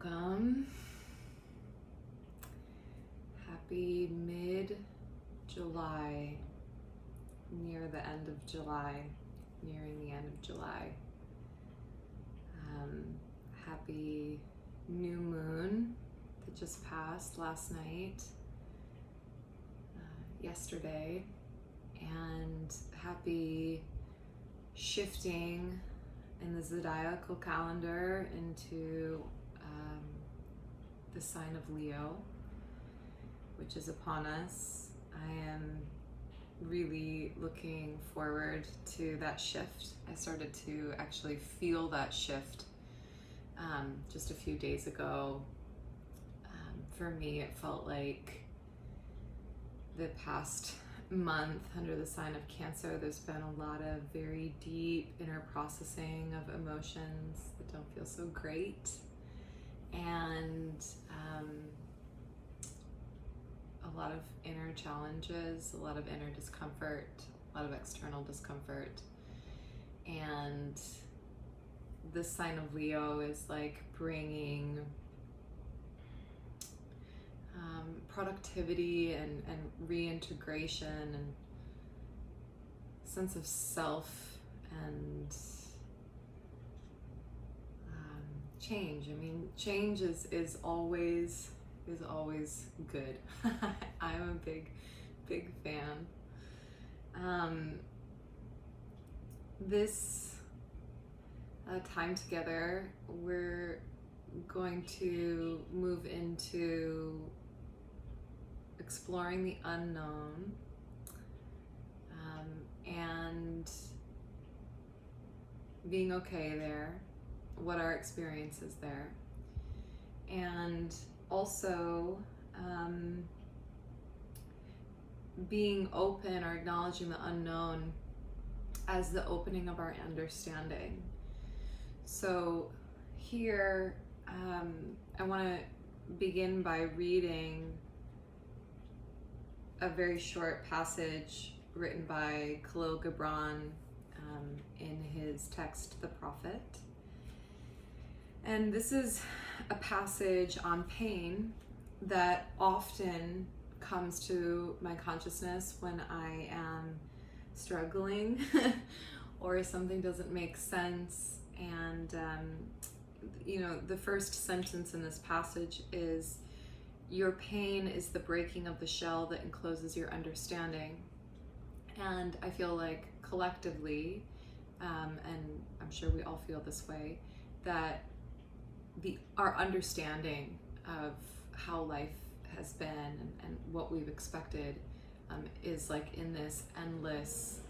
Welcome. Happy mid-July, near the end of July, nearing the end of July. Happy new moon that just passed last night, yesterday, and happy shifting in the zodiacal calendar into the sign of Leo, which is upon us. I am really looking forward to that shift. I started to actually feel that shift just a few days ago. For me, it felt like the past month under the sign of Cancer, there's been a lot of very deep inner processing of emotions that don't feel so great, and a lot of inner challenges, a lot of inner discomfort, a lot of external discomfort. And this sign of Leo is like bringing productivity and reintegration and sense of self and change. I mean, change is always good. I'm a big fan. This time together, we're going to move into exploring the unknown, and being okay there, what our experience is there, and also being open or acknowledging the unknown as the opening of our understanding. So here, I want to begin by reading a very short passage written by Khalil Gibran in his text, The Prophet. And this is a passage on pain that often comes to my consciousness when I am struggling or something doesn't make sense. And, the first sentence in this passage is, "Your pain is the breaking of the shell that encloses your understanding." And I feel like collectively, and I'm sure we all feel this way, that our understanding of how life has been and what we've expected is like in this endless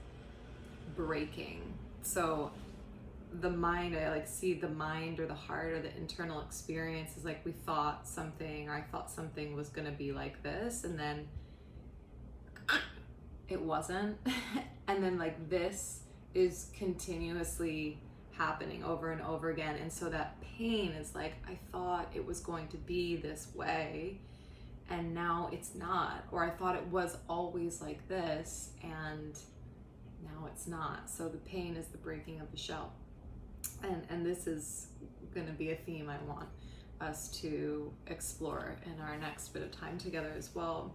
breaking. So the mind, I like see the mind or the heart or the internal experience is like we thought something, or I thought something was going to be like this, and then it wasn't. And then like this is continuously happening over and over again. And so that pain is like, I thought it was going to be this way, and now it's not. Or I thought it was always like this, and now it's not. So the pain is the breaking of the shell. And this is going to be a theme I want us to explore in our next bit of time together as well.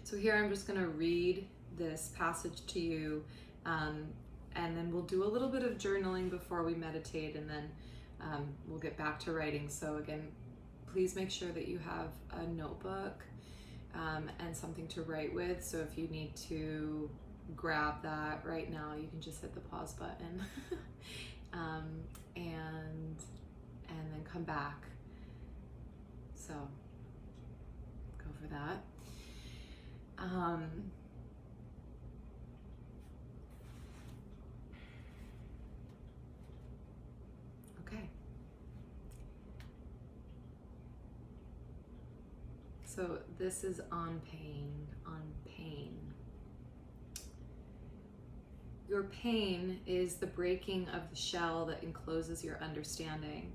So here I'm just going to read this passage to you, and then we'll do a little bit of journaling before we meditate, and then we'll get back to writing. So again, please make sure that you have a notebook and something to write with. So if you need to grab that right now, you can just hit the pause button and then come back. So go for that. Okay. So this is on pain. Your pain is the breaking of the shell that encloses your understanding.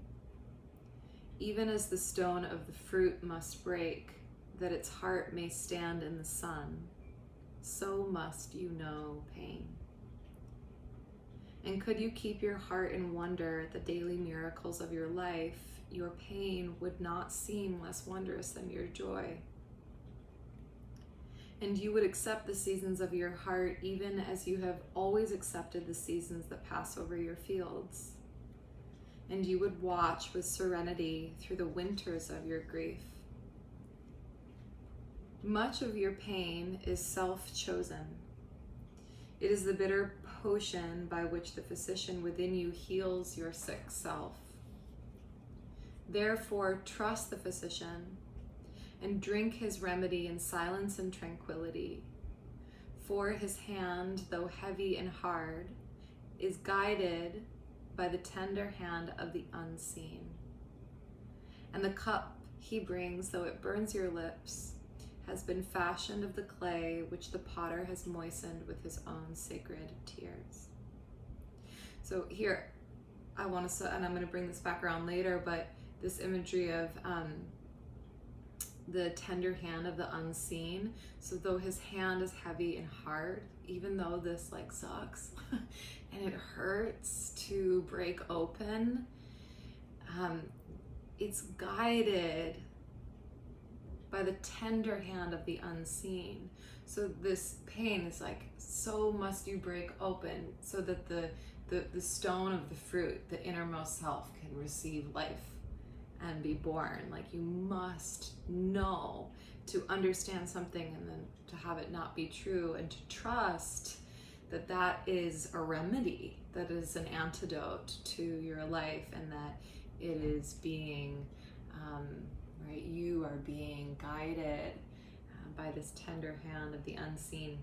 Even as the stone of the fruit must break, that its heart may stand in the sun, so must you know pain. And could you keep your heart in wonder at the daily miracles of your life, your pain would not seem less wondrous than your joy. And you would accept the seasons of your heart even as you have always accepted the seasons that pass over your fields. And you would watch with serenity through the winters of your grief. Much of your pain is self-chosen. It is the bitter potion by which the physician within you heals your sick self. Therefore, trust the physician and drink his remedy in silence and tranquility. For his hand, though heavy and hard, is guided by the tender hand of the unseen. And the cup he brings, though it burns your lips, has been fashioned of the clay which the potter has moistened with his own sacred tears. So here, I want to, and I'm going to bring this back around later, but this imagery of the tender hand of the unseen. So though his hand is heavy and hard, even though this like sucks and it hurts to break open, it's guided by the tender hand of the unseen. So this pain is like, so must you break open so that the stone of the fruit, the innermost self, can receive life and be born. Like, you must know to understand something and then to have it not be true, and to trust that that is a remedy, that is an antidote to your life, and that it is being right, you are being guided by this tender hand of the unseen.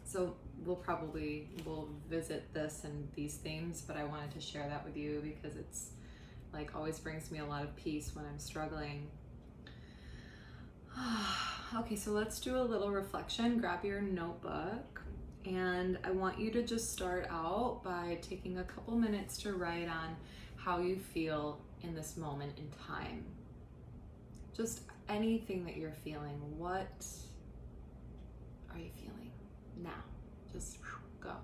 So we'll visit this and these themes, but I wanted to share that with you because it's like always brings me a lot of peace when I'm struggling. Okay, so let's do a little reflection. Grab your notebook, and I want you to just start out by taking a couple minutes to write on how you feel in this moment in time. Just anything that you're feeling. What are you feeling now? Just go.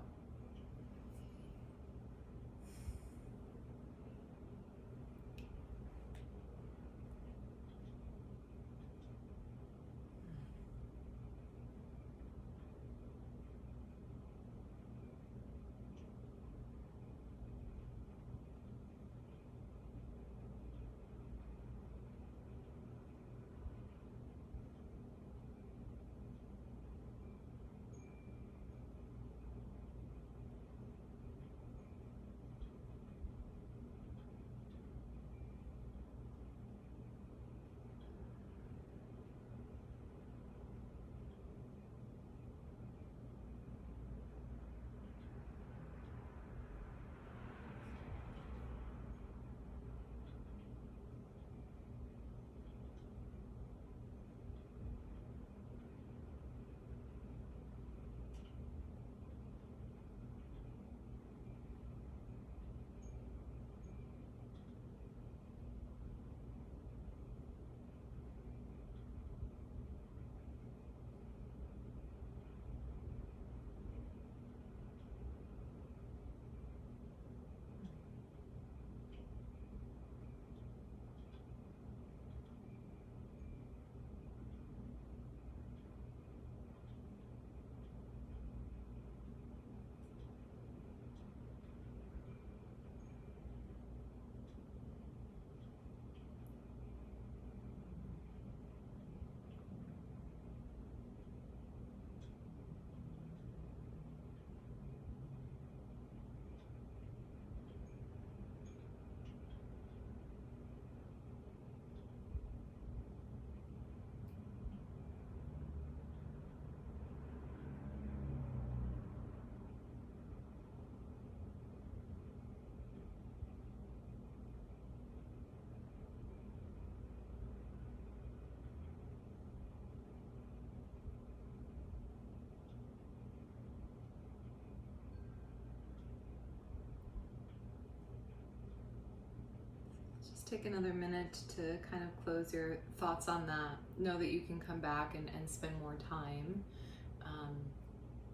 Take another minute to kind of close your thoughts on that. Know that you can come back and spend more time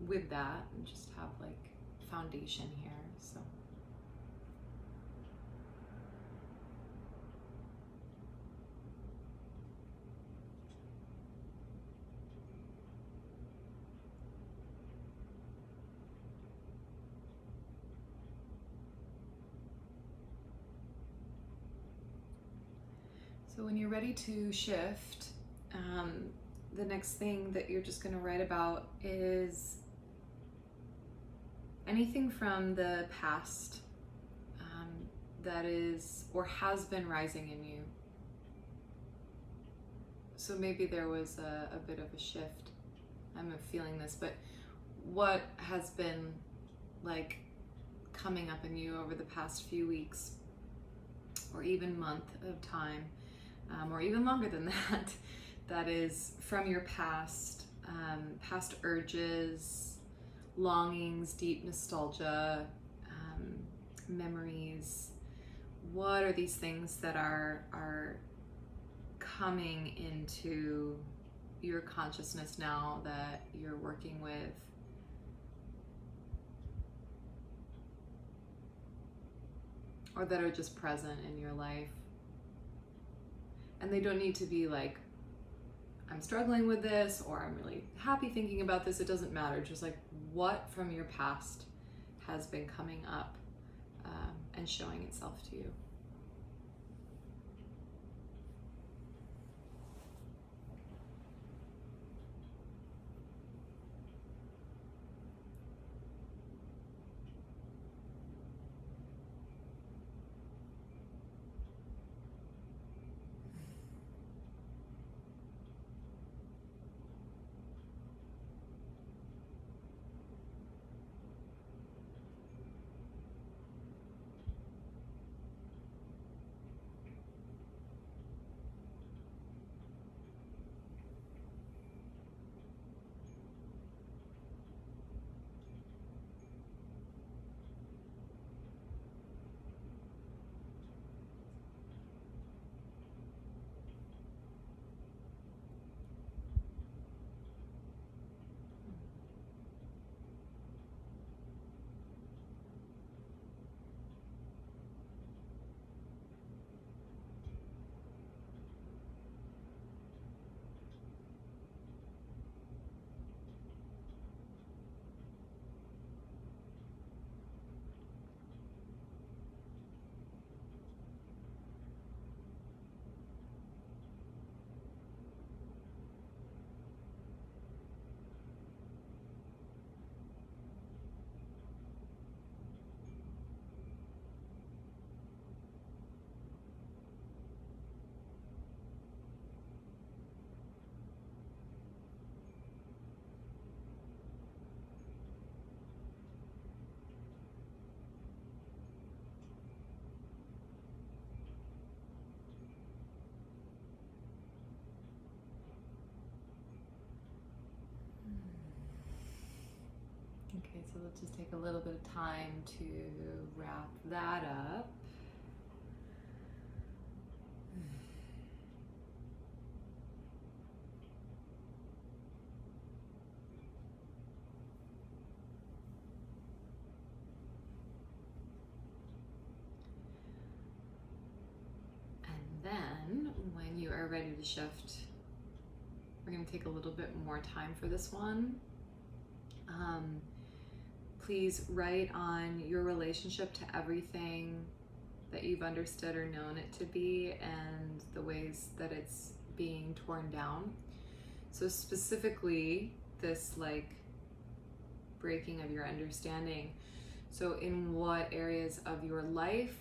with that, and just have like foundation here. So So when you're ready to shift, the next thing that you're just going to write about is anything from the past that is or has been rising in you. So maybe there was a bit of a shift. I'm feeling this, but what has been like coming up in you over the past few weeks or even month of time, or even longer than that, that is from your past, past urges, longings, deep nostalgia, memories. What are these things that are coming into your consciousness now that you're working with? Or that are just present in your life? And they don't need to be like, I'm struggling with this, or I'm really happy thinking about this. It doesn't matter. Just like, what from your past has been coming up and showing itself to you? Okay, so let's just take a little bit of time to wrap that up. And then when you are ready to shift, we're going to take a little bit more time for this one. Please write on your relationship to everything that you've understood or known it to be and the ways that it's being torn down. So specifically this like breaking of your understanding. So in what areas of your life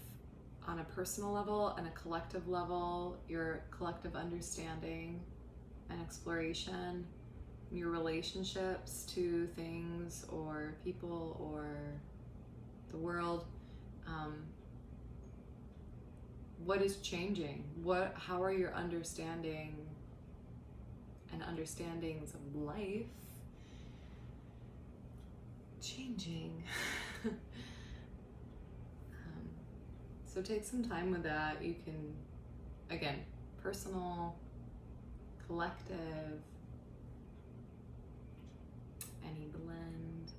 on a personal level and a collective level, your collective understanding and exploration, your relationships to things or people or the world, what is changing? How are your understanding and understandings of life changing? So take some time with that. You can, again, personal, collective, any blend.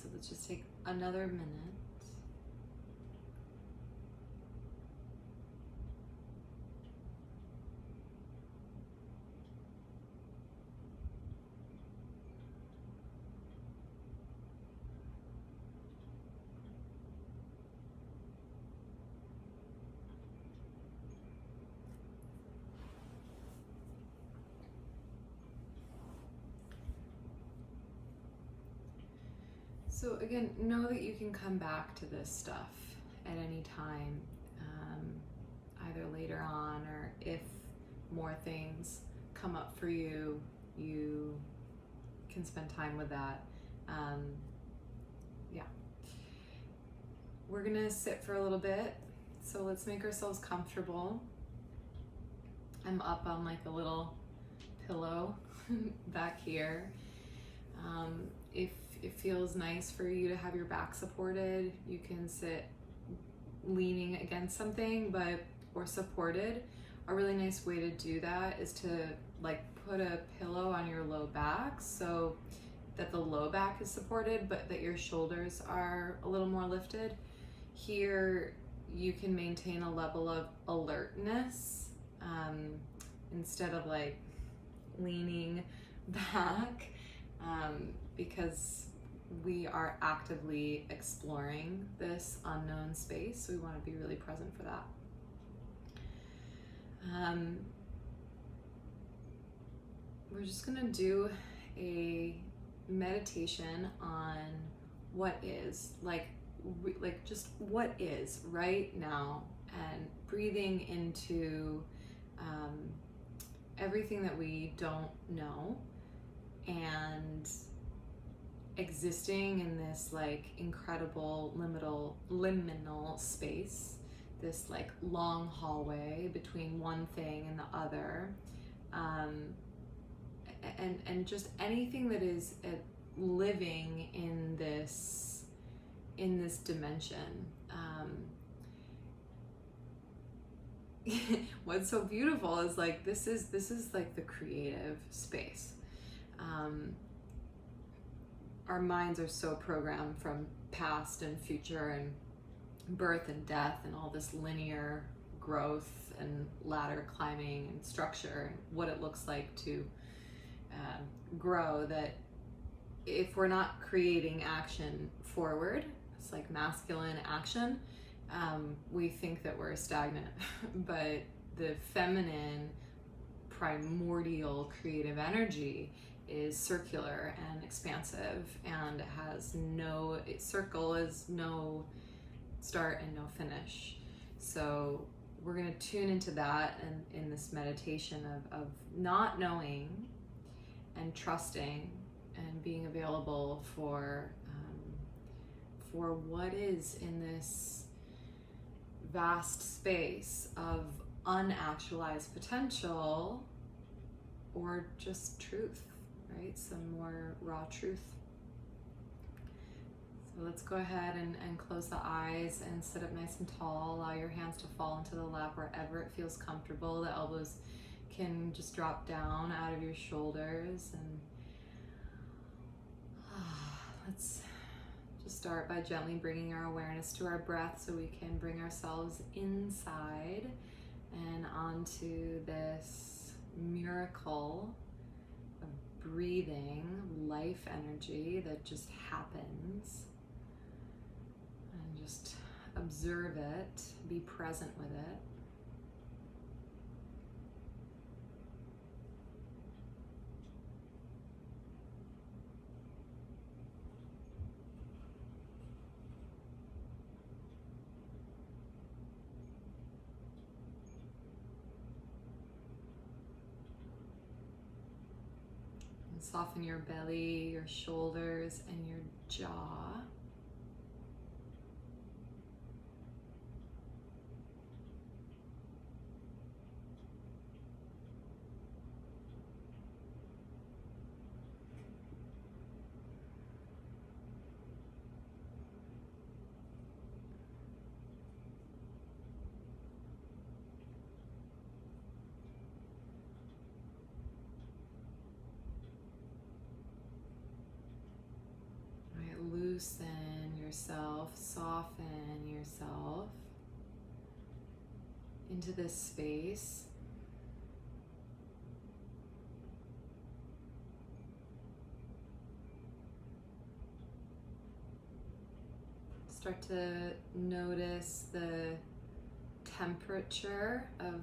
So let's just take another minute. So again, know that you can come back to this stuff at any time, either later on, or if more things come up for you, you can spend time with that. Yeah. We're gonna sit for a little bit. So let's make ourselves comfortable. I'm up on like a little pillow back here. If it feels nice for you to have your back supported, you can sit leaning against something, or supported. A really nice way to do that is to like put a pillow on your low back so that the low back is supported, but that your shoulders are a little more lifted. Here, you can maintain a level of alertness instead of like leaning back, because we are actively exploring this unknown space. So we want to be really present for that. We're just gonna do a meditation on what is, like just what is right now, and breathing into everything that we don't know, and existing in this like incredible liminal space, this like long hallway between one thing and the other, and just anything that is living in this dimension. What's so beautiful is like this is like the creative space. Our minds are so programmed from past and future and birth and death and all this linear growth and ladder climbing and structure and what it looks like to grow, that if we're not creating action forward, it's like masculine action, we think that we're stagnant. But the feminine primordial creative energy is circular and expansive, and has circle is no start and no finish. So we're going to tune into that, and in this meditation of not knowing and trusting and being available for what is in this vast space of unactualized potential, or just truth, right? Some more raw truth. So let's go ahead and close the eyes and sit up nice and tall. Allow your hands to fall into the lap wherever it feels comfortable. The elbows can just drop down out of your shoulders, and let's just start by gently bringing our awareness to our breath, so we can bring ourselves inside and onto this miracle of breathing, life energy that just happens, and just observe it, be present with it. Soften your belly, your shoulders, and your jaw. loosen yourself, soften yourself into this space. Start to notice the temperature of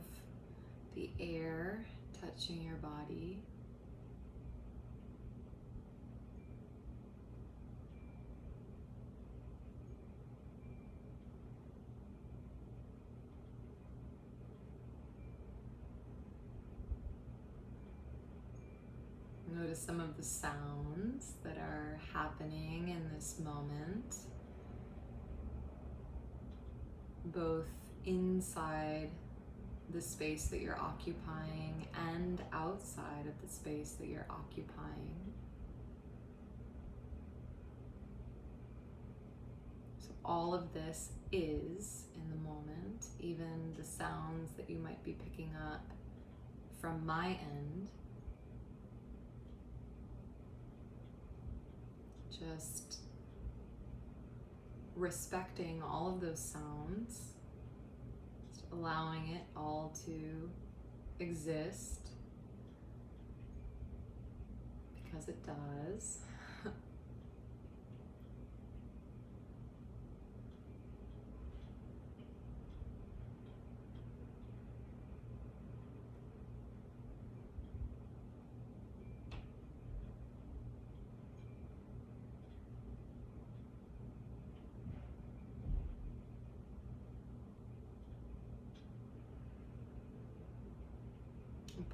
the air touching your body. Notice some of the sounds that are happening in this moment, both inside the space that you're occupying and outside of the space that you're occupying. So all of this is in the moment, even the sounds that you might be picking up from my end. Just respecting all of those sounds, just allowing it all to exist because it does.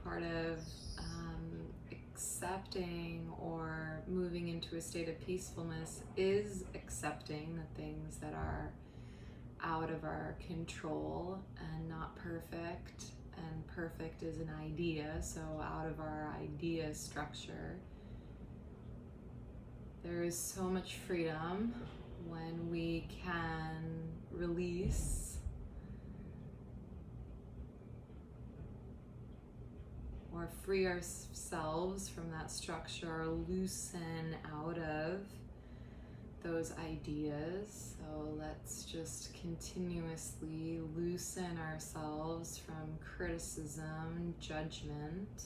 Part of accepting or moving into a state of peacefulness is accepting the things that are out of our control and not perfect. And perfect is an idea, so out of our idea structure. There is so much freedom when we can release or free ourselves from that structure, or loosen out of those ideas. So let's just continuously loosen ourselves from criticism, judgment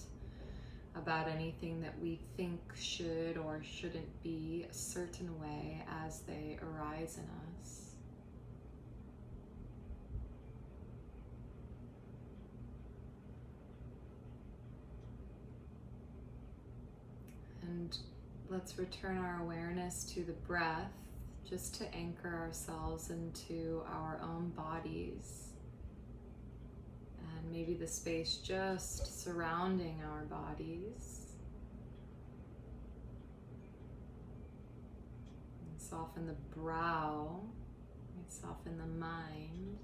about anything that we think should or shouldn't be a certain way as they arise in us. And let's return our awareness to the breath, just to anchor ourselves into our own bodies. And maybe the space just surrounding our bodies. And soften the brow, soften the mind.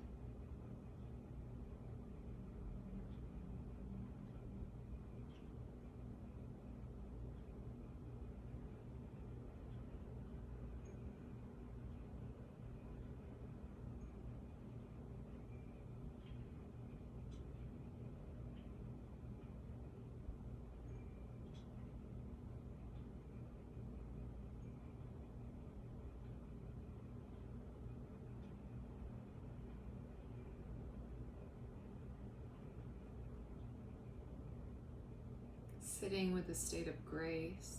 Sitting with a state of grace.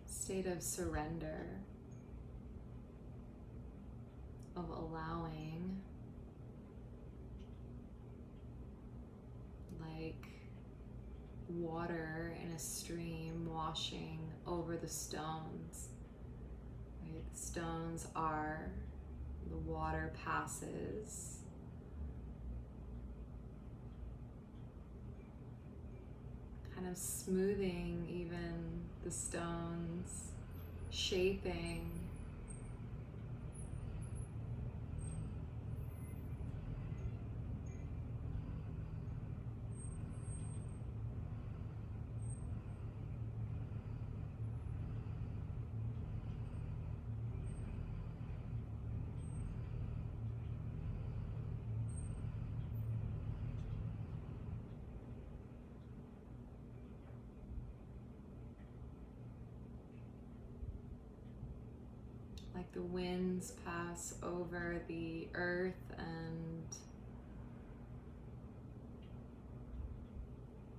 State of surrender, of allowing, like water in a stream washing over the stones. Right? The stones are, the water passes. Kind of smoothing even the stones, shaping. The winds pass over the earth and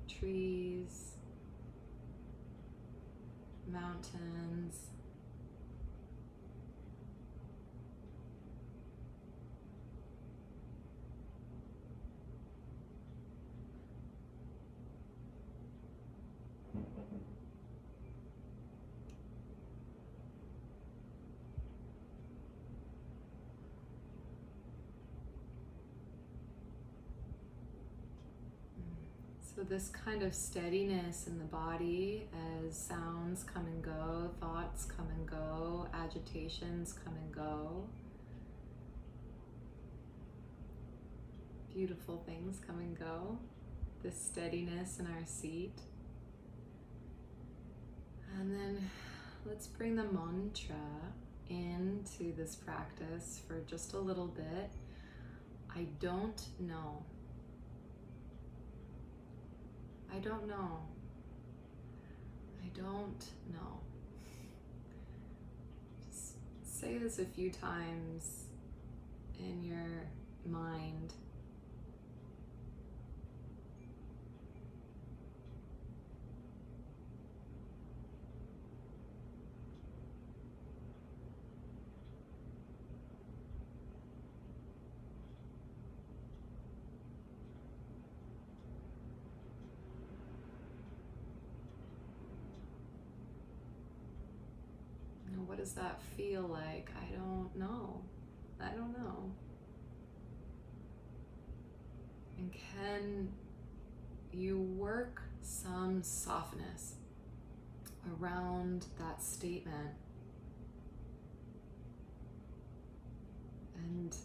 trees, mountains. So this kind of steadiness in the body as sounds come and go, thoughts come and go, agitations come and go, beautiful things come and go, this steadiness in our seat. And then let's bring the mantra into this practice for just a little bit. I don't know. I don't know. I don't know. Just say this a few times in your mind. What does that feel like? I don't know. I don't know. And can you work some softness around that statement and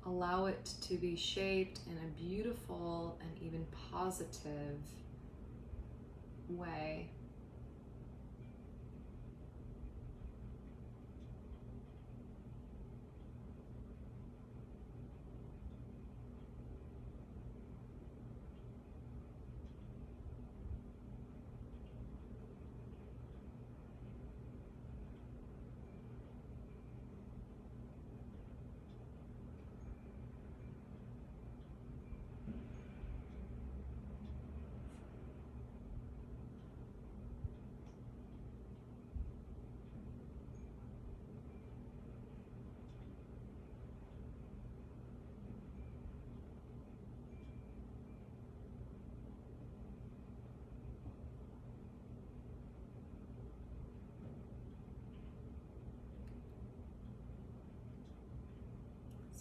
allow it to be shaped in a beautiful and even positive way?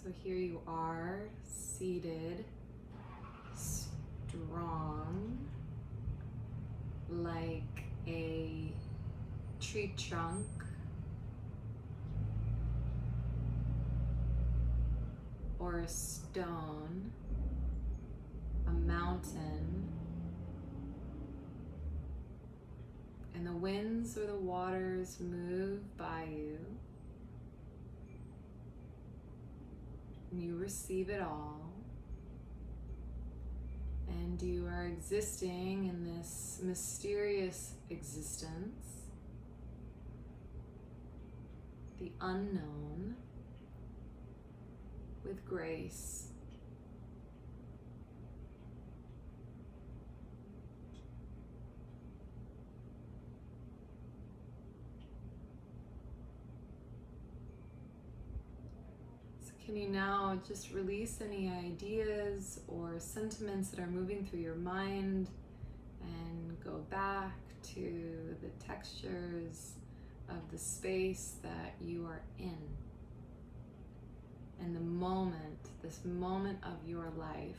So here you are, seated, strong, like a tree trunk, or a stone, a mountain, and the winds or the waters move by you. And you receive it all, and you are existing in this mysterious existence, the unknown, with grace. Can you now just release any ideas or sentiments that are moving through your mind and go back to the textures of the space that you are in and the moment, this moment of your life.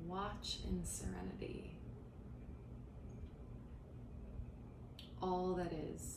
Watch in serenity all that is.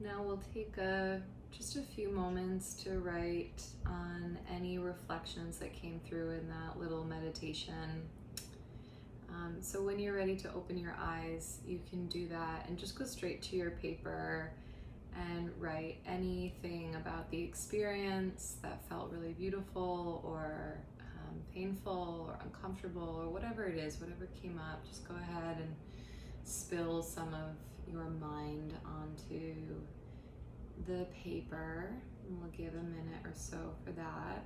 Now we'll take just a few moments to write on any reflections that came through in that little meditation. So when you're ready to open your eyes, you can do that and just go straight to your paper and write anything about the experience that felt really beautiful or painful or uncomfortable or whatever it is, whatever came up. Just go ahead and spill some of your mind onto the paper, and we'll give a minute or so for that.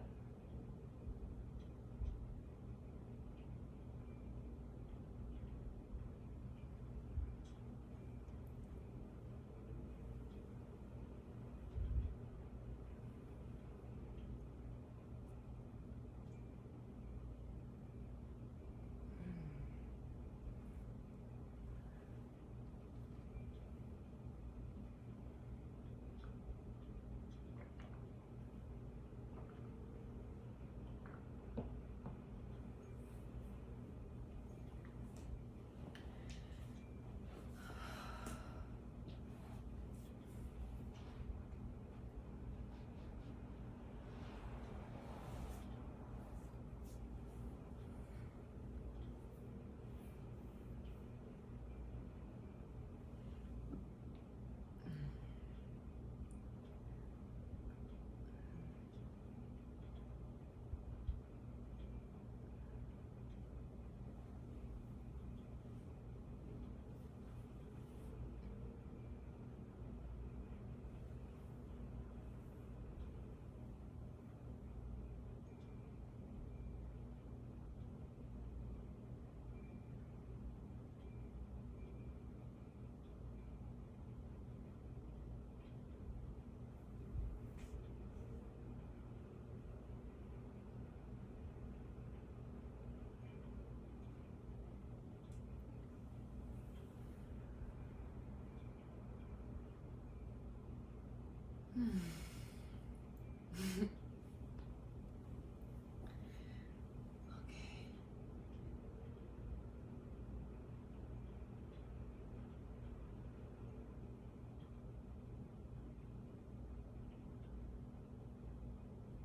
Okay.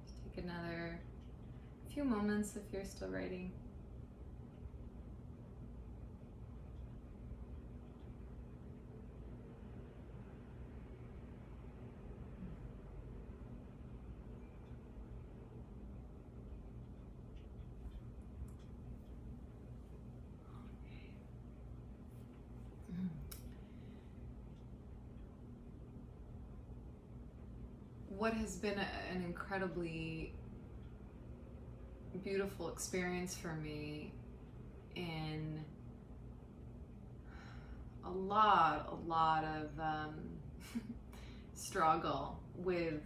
Just take another few moments if you're still writing. What has been an incredibly beautiful experience for me in a lot of struggle with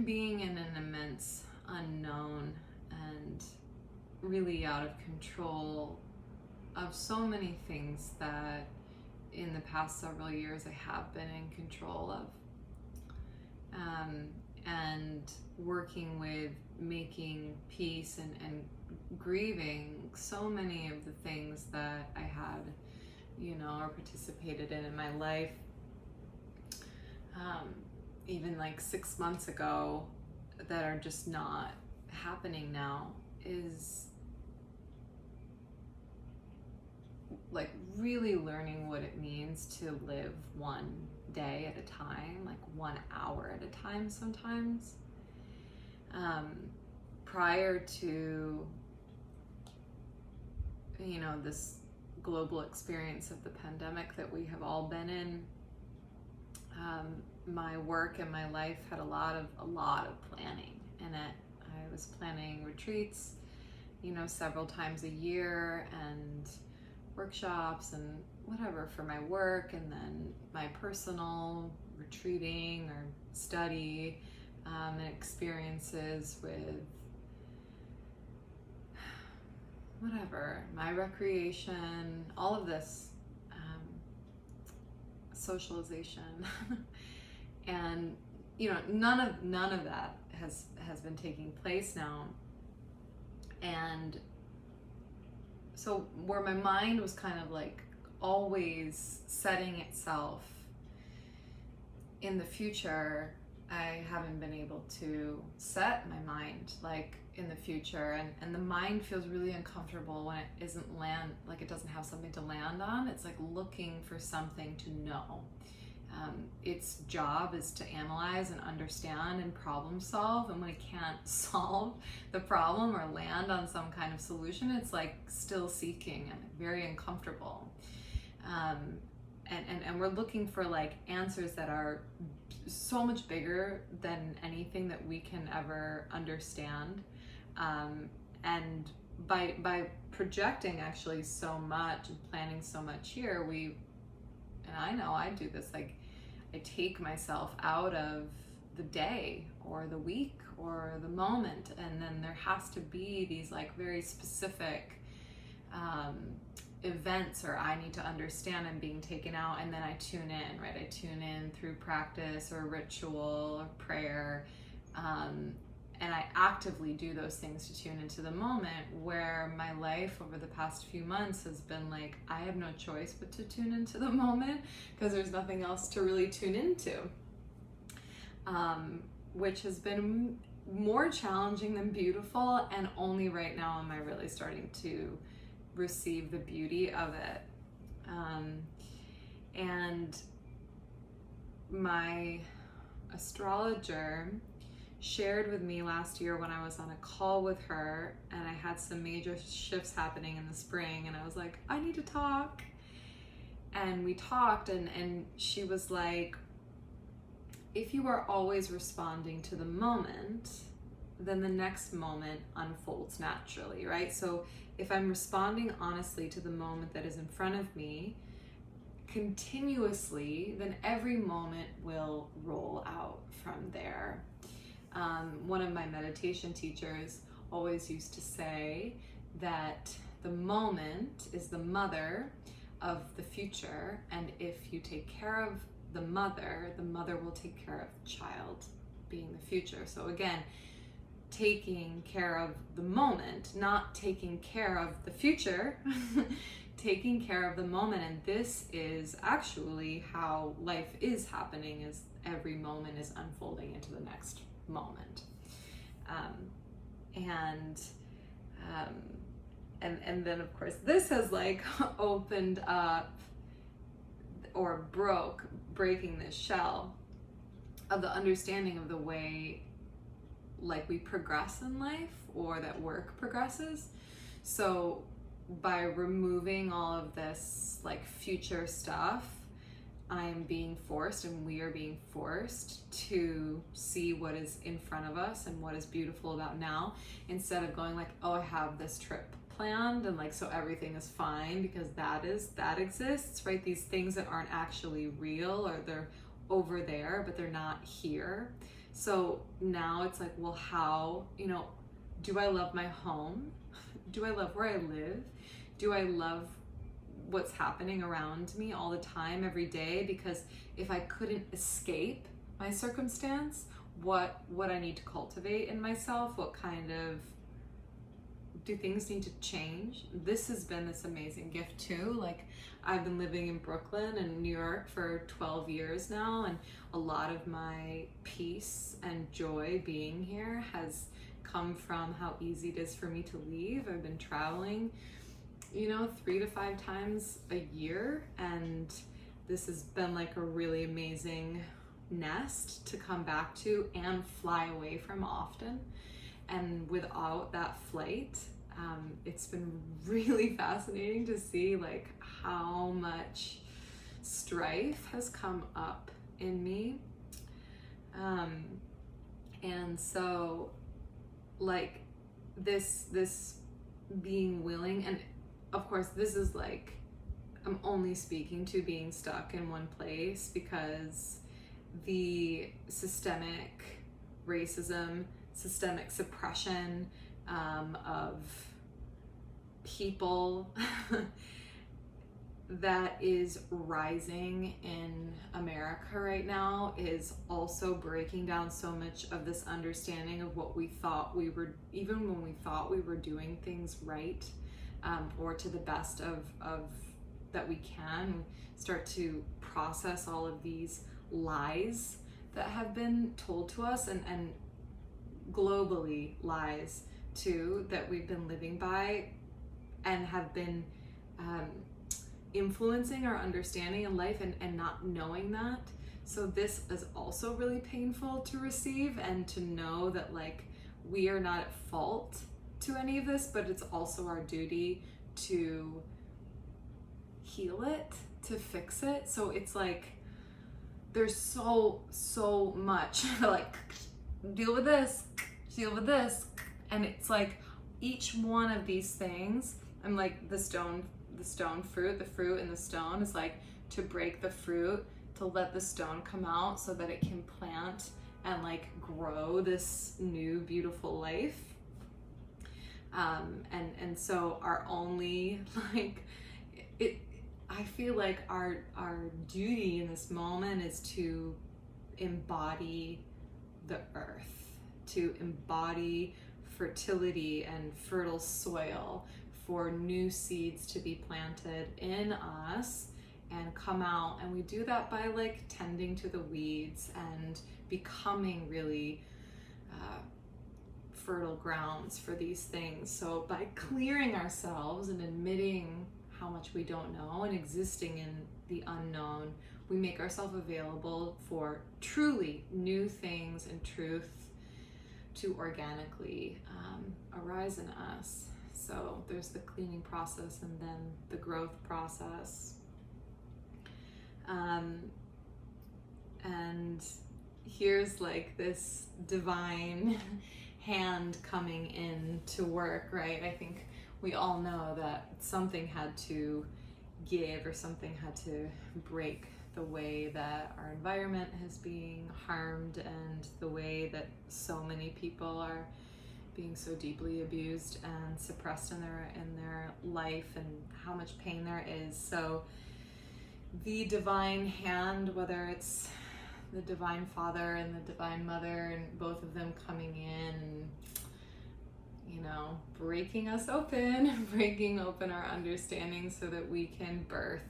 being in an immense unknown and really out of control of so many things that in the past several years I have been in control of. And working with making peace and grieving so many of the things that I had, or participated in my life. Even like 6 months ago, that are just not happening now, is like really learning what it means to live one day at a time, like 1 hour at a time sometimes. Prior to, this global experience of the pandemic that we have all been in, my work and my life had a lot of planning in it. I was planning retreats, several times a year, and workshops and whatever for my work, and then my personal retreating or study and experiences with whatever, my recreation, all of this socialization. And none of that has been taking place now. And so where my mind was kind of like always setting itself in the future, I haven't been able to set my mind like in the future, and the mind feels really uncomfortable when it isn't like it doesn't have something to land on. It's like looking for something to know. Its job is to analyze and understand and problem solve, and when it can't solve the problem or land on some kind of solution, it's like still seeking and very uncomfortable. And we're looking for like answers that are so much bigger than anything that we can ever understand. And by projecting actually so much and planning so much here, and I know I do this, like I take myself out of the day or the week or the moment, and then there has to be these like very specific events, or I need to understand I'm being taken out, and then I tune in, right? I tune in through practice or ritual or prayer, and I actively do those things to tune into the moment, where my life over the past few months has been like, I have no choice but to tune into the moment because there's nothing else to really tune into, which has been more challenging than beautiful, and only right now am I really starting to receive the beauty of it. And my astrologer shared with me last year when I was on a call with her, and I had some major shifts happening in the spring, and I was like, I need to talk. And we talked, and she was like, if you are always responding to the moment, then the next moment unfolds naturally, right? So if I'm responding honestly to the moment that is in front of me continuously, then every moment will roll out from there. One of my meditation teachers always used to say that the moment is the mother of the future, and if you take care of the mother will take care of the child, being the future. So again, taking care of the moment, not taking care of the future, taking care of the moment. And this is actually how life is happening, is every moment is unfolding into the next moment. And then of course this has like opened up or breaking this shell of the understanding of the way like we progress in life, or that work progresses. So by removing all of this like future stuff, I am being forced, and we are being forced to see what is in front of us and what is beautiful about now, instead of going like, oh, I have this trip planned, and like, so everything is fine because that exists, right? These things that aren't actually real, or they're over there but they're not here. So now it's like, well, how, do I love my home? Do I love where I live? Do I love what's happening around me all the time, every day? Because if I couldn't escape my circumstance, what would I need to cultivate in myself? What kind of, do things need to change? This has been this amazing gift too. Like, I've been living in Brooklyn and New York for 12 years now, and a lot of my peace and joy being here has come from how easy it is for me to leave. I've been traveling, 3 to 5 times a year, and this has been like a really amazing nest to come back to and fly away from often. And without that flight, it's been really fascinating to see like how much strife has come up in me. And so like this being willing, and of course this is like, I'm only speaking to being stuck in one place, because the systemic racism, systemic suppression of people that is rising in America right now is also breaking down so much of this understanding of what we thought we were, even when we thought we were doing things right, or to the best of that we can, start to process all of these lies that have been told to us, and globally lies too, that we've been living by and have been influencing our understanding in life, and not knowing that. So this is also really painful to receive, and to know that like we are not at fault to any of this, but it's also our duty to heal it, to fix it. So it's like there's so much like deal with this, and it's like each one of these things, I'm like the fruit, the fruit and the stone is like to break the fruit, to let the stone come out so that it can plant and like grow this new beautiful life. And so our only like it, I feel like our duty in this moment is to embody the earth, to embody fertility and fertile soil for new seeds to be planted in us and come out. And we do that by like tending to the weeds and becoming really fertile grounds for these things. So by clearing ourselves and admitting how much we don't know and existing in the unknown, we make ourselves available for truly new things and truth to organically arise in us. So there's the cleaning process and then the growth process. And here's like this divine hand coming in to work, right? I think we all know that something had to give, or something had to break the way that our environment is being harmed, and the way that so many people are being so deeply abused and suppressed in their life, and how much pain there is. So the divine hand, whether it's the divine father and the divine mother, and both of them coming in and, you know, breaking us open, breaking open our understanding so that we can birth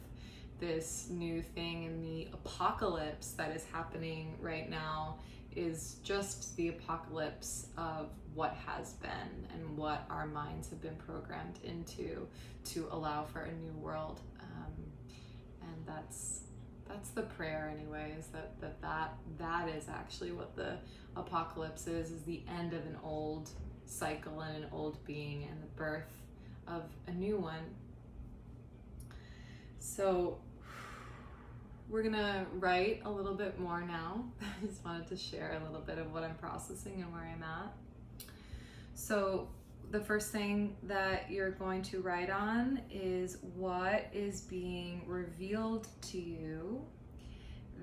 this new thing. And the apocalypse that is happening right now is just the apocalypse of what has been and what our minds have been programmed into to allow for a new world. And that's the prayer anyways, that is actually what the apocalypse is the end of an old cycle and an old being, and the birth of a new one. So we're gonna write a little bit more now. I just wanted to share a little bit of what I'm processing and where I'm at. So the first thing that you're going to write on is what is being revealed to you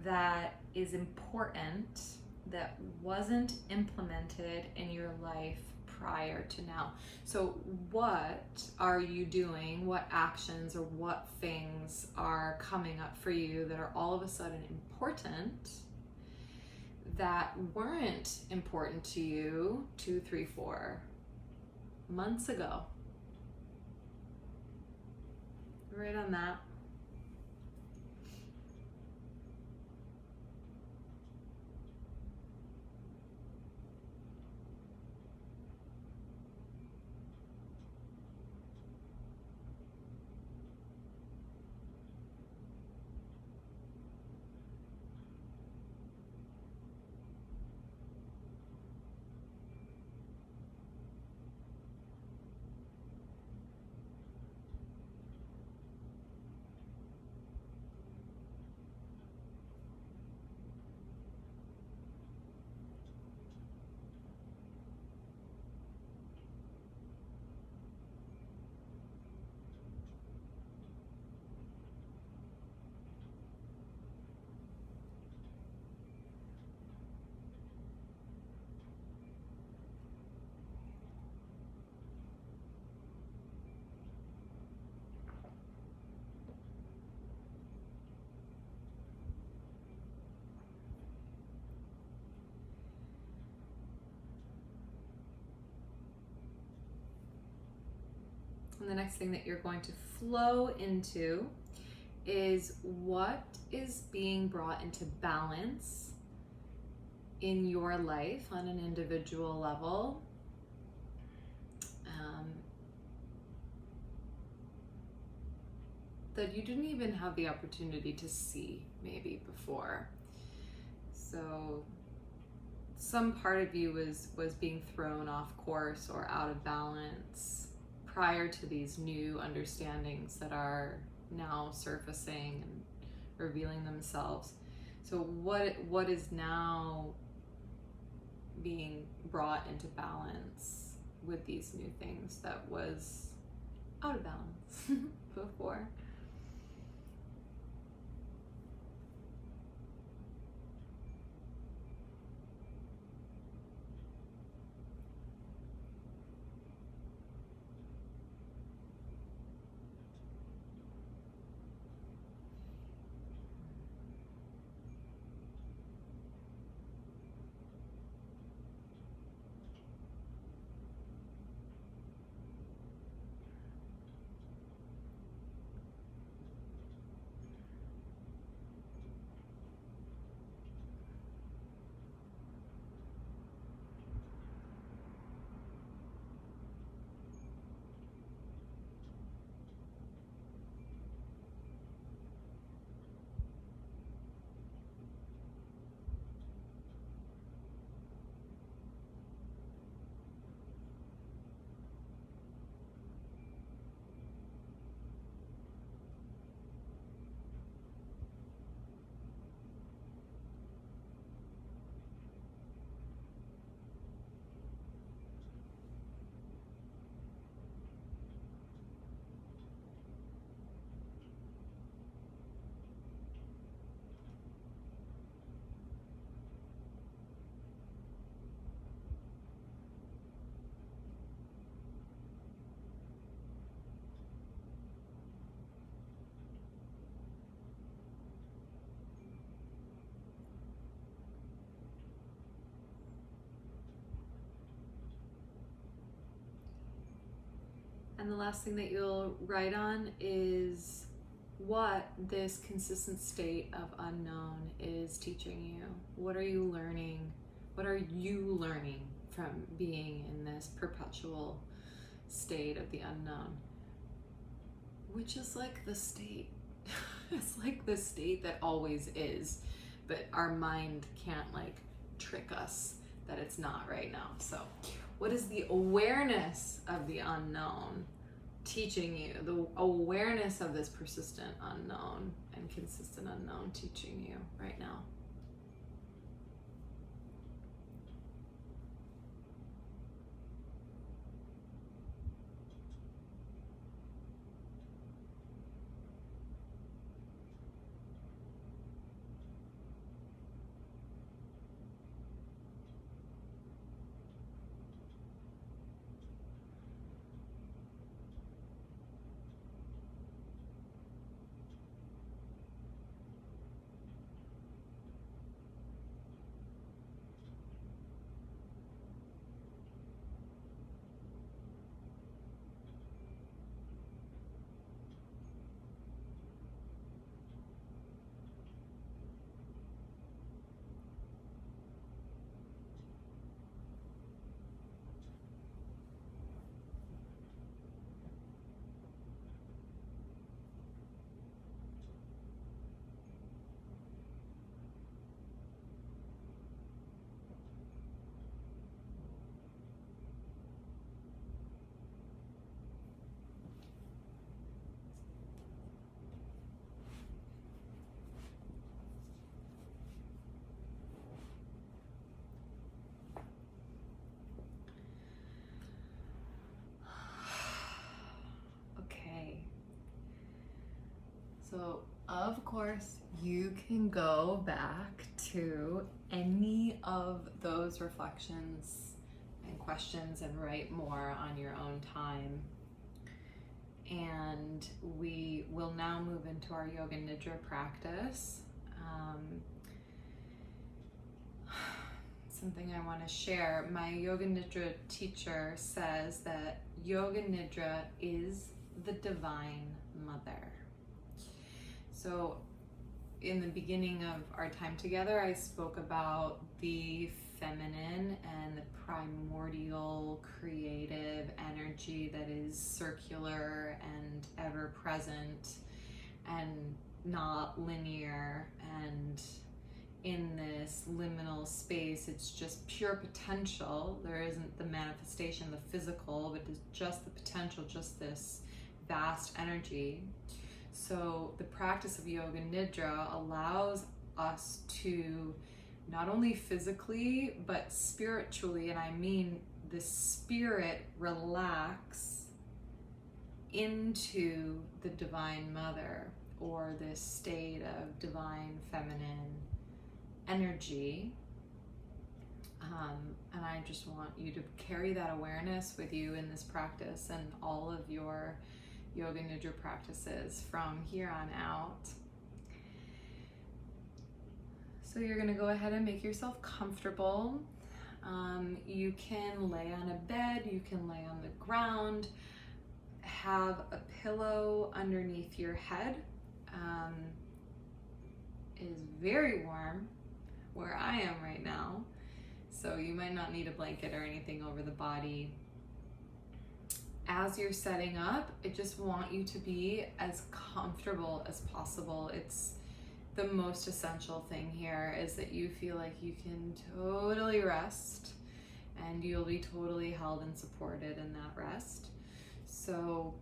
that is important, that wasn't implemented in your life prior to now. So what are you doing? What actions or what things are coming up for you that are all of a sudden important that weren't important to you 2, 3, 4 months ago? Right on that. And the next thing that you're going to flow into is what is being brought into balance in your life on an individual level. That you didn't even have the opportunity to see maybe before. So some part of you was being thrown off course or out of balance prior to these new understandings that are now surfacing and revealing themselves. So what is now being brought into balance with these new things that was out of balance before? And the last thing that you'll write on is what this consistent state of unknown is teaching you. What are you learning? What are you learning from being in this perpetual state of the unknown? Which is like the state. It's like the state that always is, but our mind can't like trick us that it's not right now. So what is the awareness of the unknown teaching you? The awareness of this persistent unknown and consistent unknown teaching you right now? So, of course, you can go back to any of those reflections and questions and write more on your own time. And we will now move into our yoga nidra practice. something I want to share. My Yoga Nidra teacher says that Yoga Nidra is the Divine Mother. So in the beginning of our time together, I spoke about the feminine and the primordial creative energy that is circular and ever present and not linear, and in this liminal space it's just pure potential. There isn't the manifestation, the physical, but it's just the potential, just this vast energy. So the practice of Yoga Nidra allows us to not only physically but spiritually, and I mean the spirit, relax into the Divine Mother, or this state of divine feminine energy. And I just want you to carry that awareness with you in this practice and all of your Yoga Nidra practices from here on out. So you're going to go ahead and make yourself comfortable. You can lay on a bed, you can lay on the ground, have a pillow underneath your head. It is very warm where I am right now, so you might not need a blanket or anything over the body. As you're setting up, I just want you to be as comfortable as possible. It's the most essential thing here, is that you feel like you can totally rest and you'll be totally held and supported in that rest. So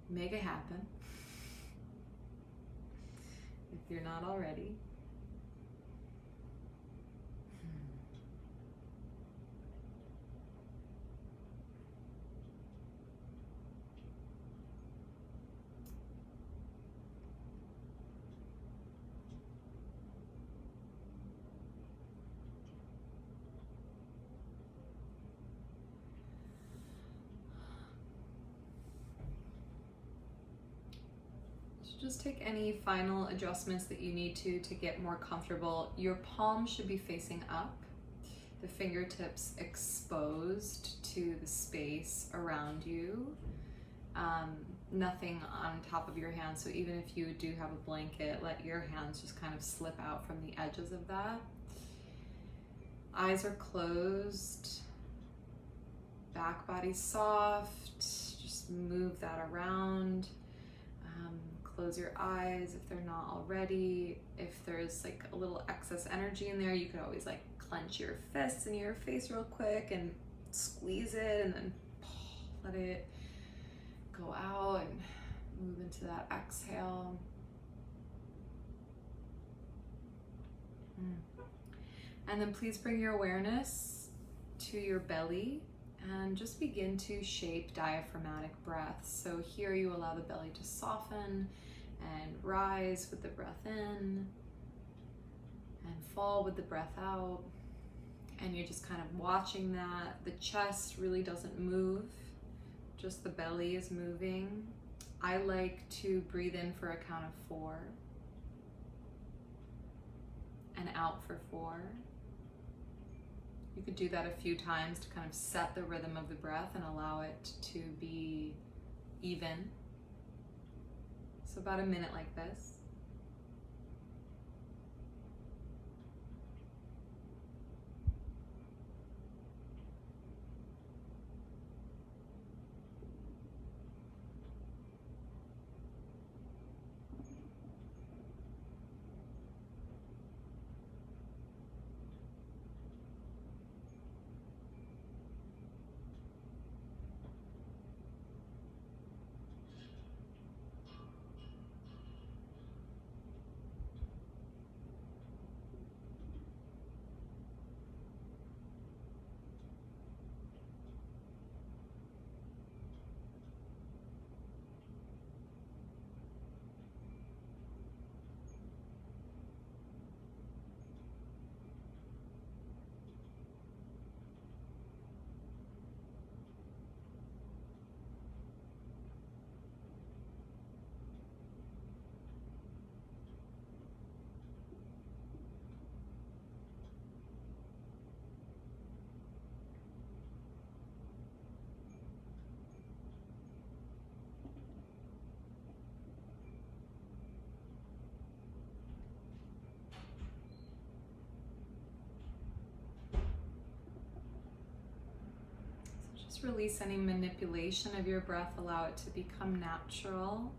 make it happen if you're not already. Just take any final adjustments that you need to get more comfortable. Your palms should be facing up, the fingertips exposed to the space around you. Nothing on top of your hands, so even if you do have a blanket, let your hands just kind of slip out from the edges of that. Eyes are closed, back body soft, just move that around. Close your eyes if they're not already. If there's like a little excess energy in there, you could always like clench your fists in your face real quick and squeeze it, and then let it go out and move into that exhale. And then please bring your awareness to your belly and just begin to shape diaphragmatic breaths. So here you allow the belly to soften and rise with the breath in and fall with the breath out. And you're just kind of watching that. The chest really doesn't move, just the belly is moving. I like to breathe in for a count of 4 and out for 4. You could do that a few times to kind of set the rhythm of the breath and allow it to be even. So about a minute like this. Just release any manipulation of your breath. Allow it to become natural.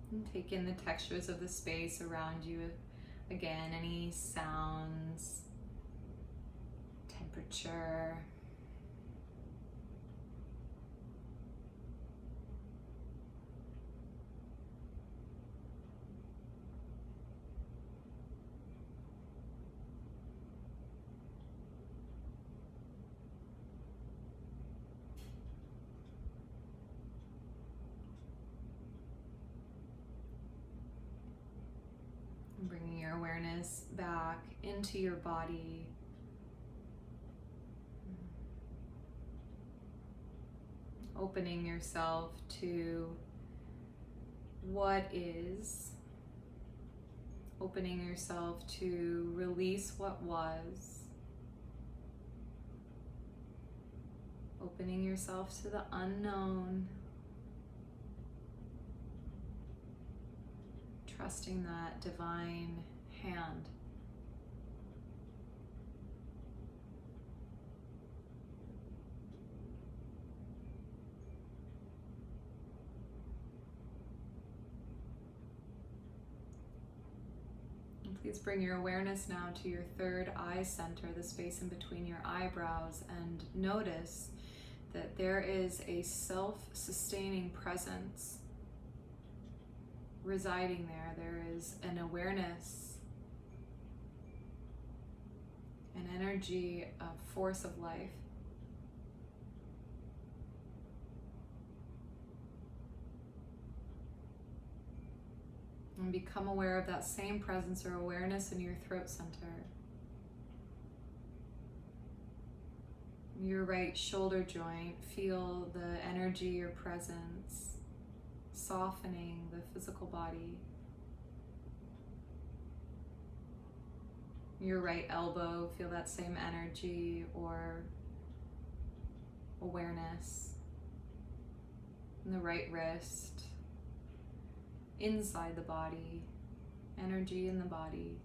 And take in the textures of the space around you. Again, any sounds, temperature. Bringing your awareness back into your body. Opening yourself to what is. Opening yourself to release what was. Opening yourself to the unknown. Trusting that divine hand. And please bring your awareness now to your third eye center, the space in between your eyebrows, and notice that there is a self-sustaining presence residing there. There is an awareness, an energy, a force of life. And become aware of that same presence or awareness in your throat center. Your right shoulder joint, feel the energy or presence softening the physical body. Your right elbow, feel that same energy or awareness. And the right wrist, inside the body, energy in the body.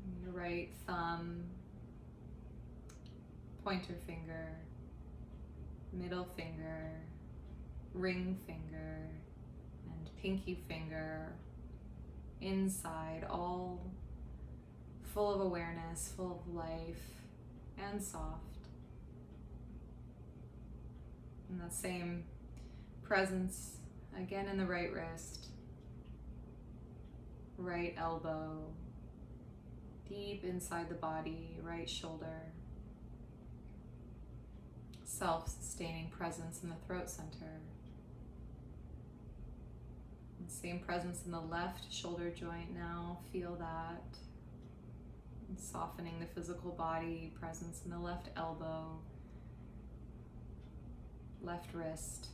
And your right thumb, pointer finger, middle finger, ring finger, and pinky finger, inside, all full of awareness, full of life, and soft. And that same presence again in the right wrist, right elbow, deep inside the body, right shoulder. Self-sustaining presence in the throat center. And same presence in the left shoulder joint now. Feel that. And softening the physical body, presence in the left elbow, left wrist.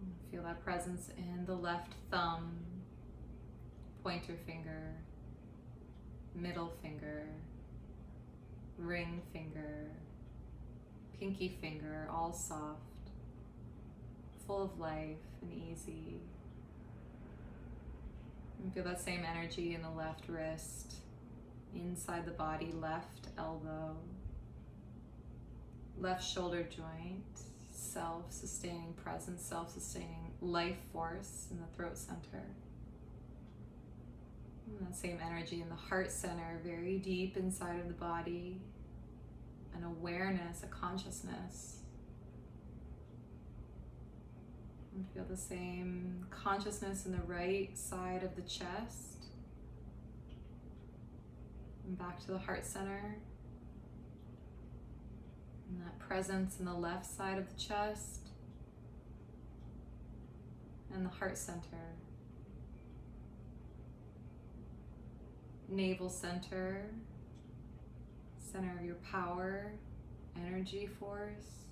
And feel that presence in the left thumb, pointer finger, middle finger, ring finger, pinky finger, all soft, full of life and easy. And feel that same energy in the left wrist, inside the body, left elbow, left shoulder joint, self-sustaining presence, self-sustaining life force in the throat center. And that same energy in the heart center, very deep inside of the body, an awareness, a consciousness. And feel the same consciousness in the right side of the chest. And back to the heart center. And that presence in the left side of the chest. And the heart center. Navel center, center of your power, energy force.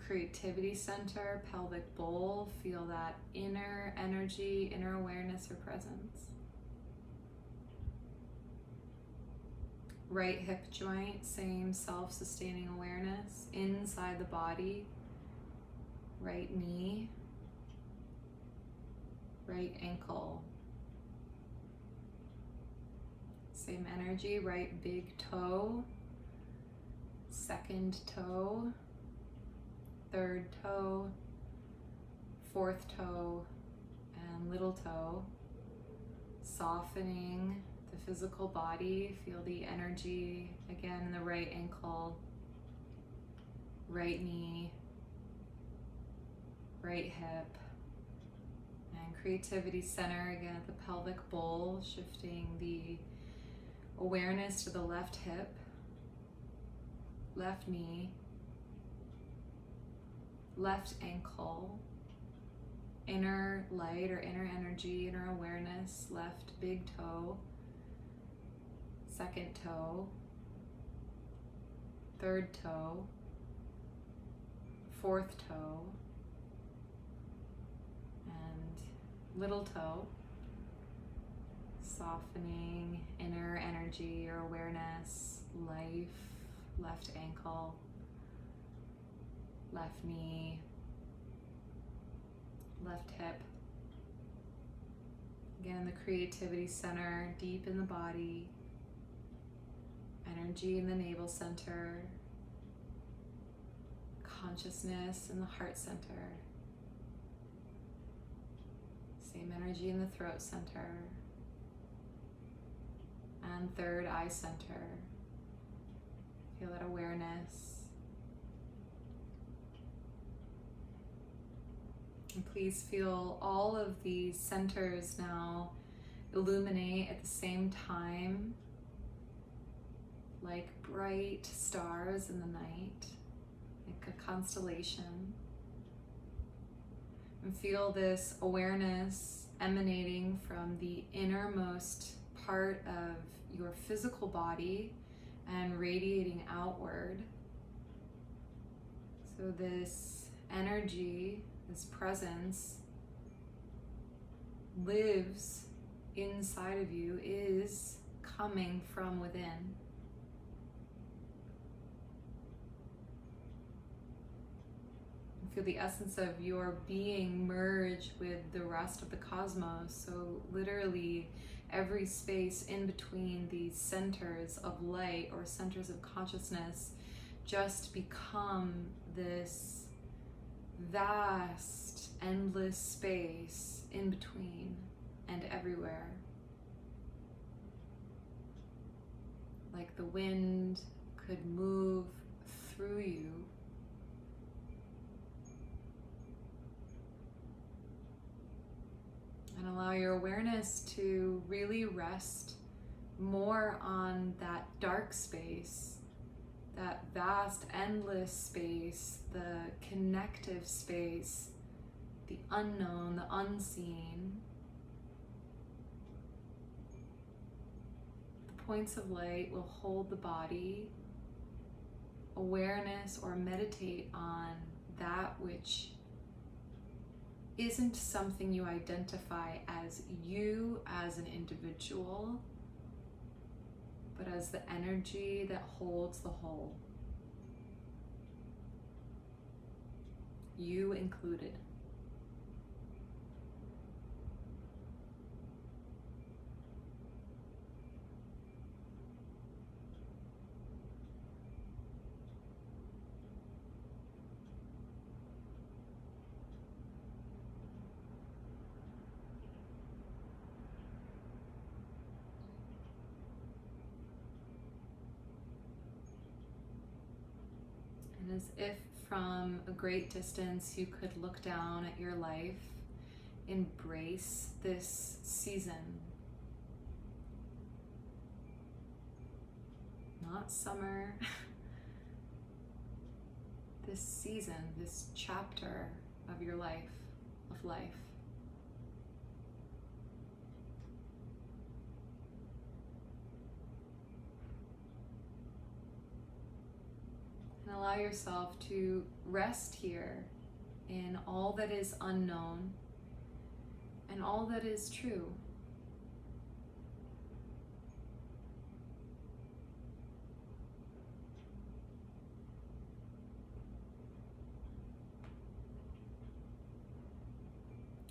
Creativity center, pelvic bowl, feel that inner energy, inner awareness or presence. Right hip joint, same self-sustaining awareness, inside the body. Right knee, right ankle. Same energy, right big toe, second toe, third toe, fourth toe, and little toe. Softening the physical body. Feel the energy again in the right ankle, right knee, right hip. And creativity center again at the pelvic bowl, shifting the awareness to the left hip, left knee, left ankle, inner light or inner energy, inner awareness, left big toe, second toe, third toe, fourth toe, and little toe. Softening inner energy or awareness, life, left ankle, left knee, left hip. Again, the creativity center, deep in the body, energy in the navel center, consciousness in the heart center, same energy in the throat center, and third eye center. Feel that awareness. And please feel all of these centers now illuminate at the same time, like bright stars in the night, like a constellation. And feel this awareness emanating from the innermost part of your physical body and radiating outward. So this energy, this presence lives inside of you, is coming from within. Feel the essence of your being merge with the rest of the cosmos. So literally every space in between these centers of light or centers of consciousness just become this vast, endless space in between and everywhere. Like the wind could move through you. And allow your awareness to really rest more on that dark space, that vast, endless space, the connective space, the unknown, the unseen. The points of light will hold the body. Awareness or meditate on that which isn't something you identify as you as an individual, but as the energy that holds the whole. You included. And as if from a great distance you could look down at your life, embrace this season. Not summer. This season, this chapter of your life, of life. And allow yourself to rest here in all that is unknown and all that is true.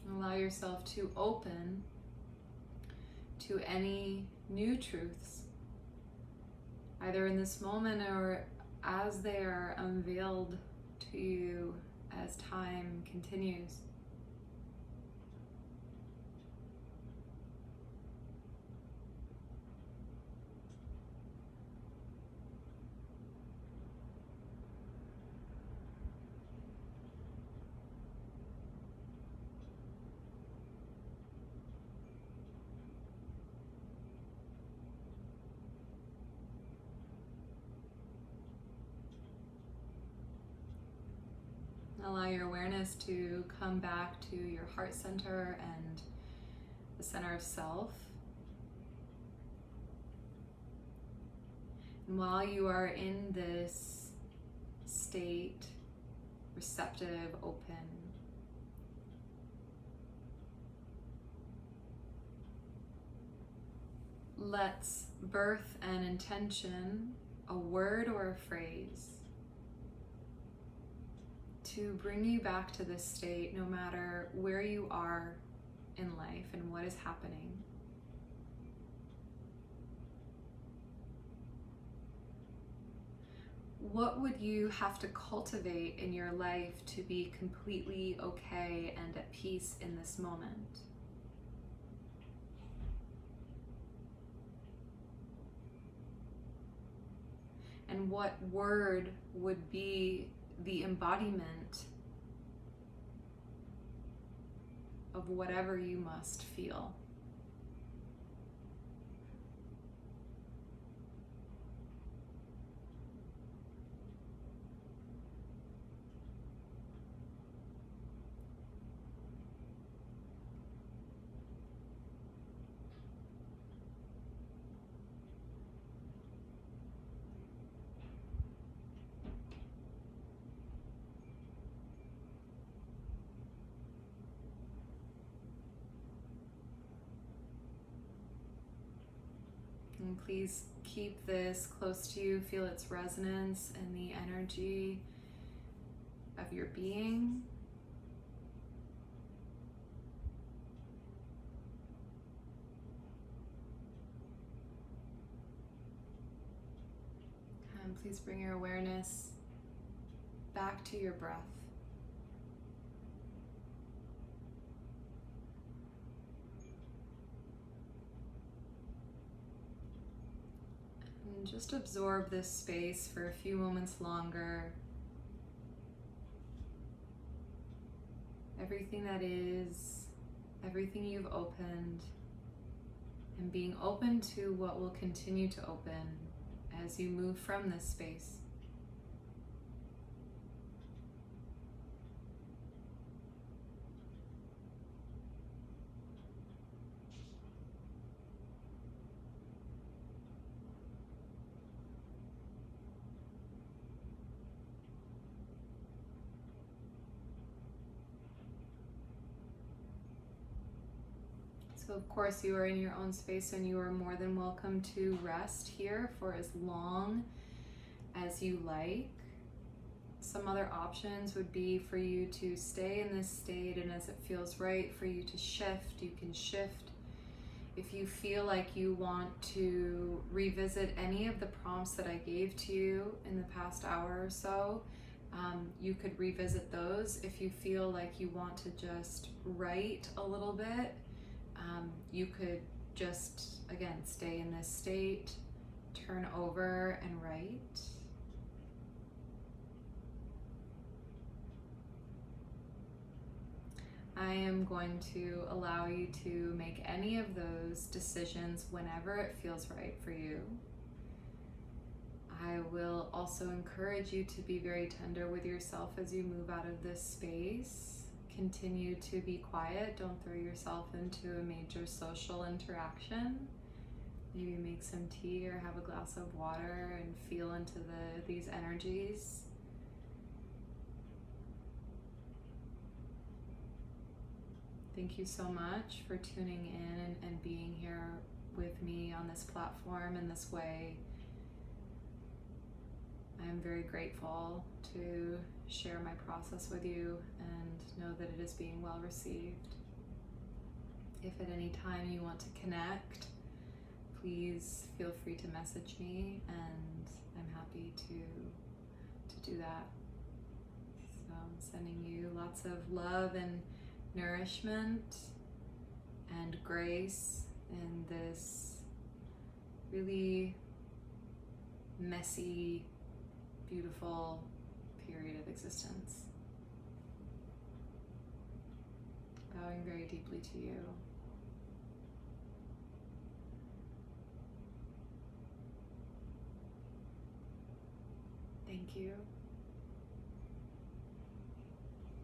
Allow yourself to open to any new truths, either in this moment or as they are unveiled to you as time continues. Allow your awareness to come back to your heart center and the center of self. And while you are in this state, receptive, open, let's birth an intention, a word or a phrase, to bring you back to this state no matter where you are in life and what is happening. What would you have to cultivate in your life to be completely okay and at peace in this moment? And what word would be the embodiment of whatever you must feel? And please keep this close to you, feel its resonance and the energy of your being. And please bring your awareness back to your breath. And just absorb this space for a few moments longer. Everything that is, everything you've opened, and being open to what will continue to open as you move from this space. So of course you are in your own space and you are more than welcome to rest here for as long as you like. Some other options would be for you to stay in this state, and as it feels right for you to shift, you can shift. If you feel like you want to revisit any of the prompts that I gave to you in the past hour or so, you could revisit those. If you feel like you want to just write a little bit, you could just, again, stay in this state, turn over and write. I am going to allow you to make any of those decisions whenever it feels right for you. I will also encourage you to be very tender with yourself as you move out of this space. Continue to be quiet. Don't throw yourself into a major social interaction. Maybe make some tea or have a glass of water and feel into these energies. Thank you so much for tuning in and being here with me on this platform in this way. I am very grateful to share my process with you and know that it is being well received. If at any time you want to connect, please feel free to message me, and I'm happy to do that. So I'm sending you lots of love and nourishment and grace in this really messy, beautiful period of existence. Bowing very deeply to you. Thank you.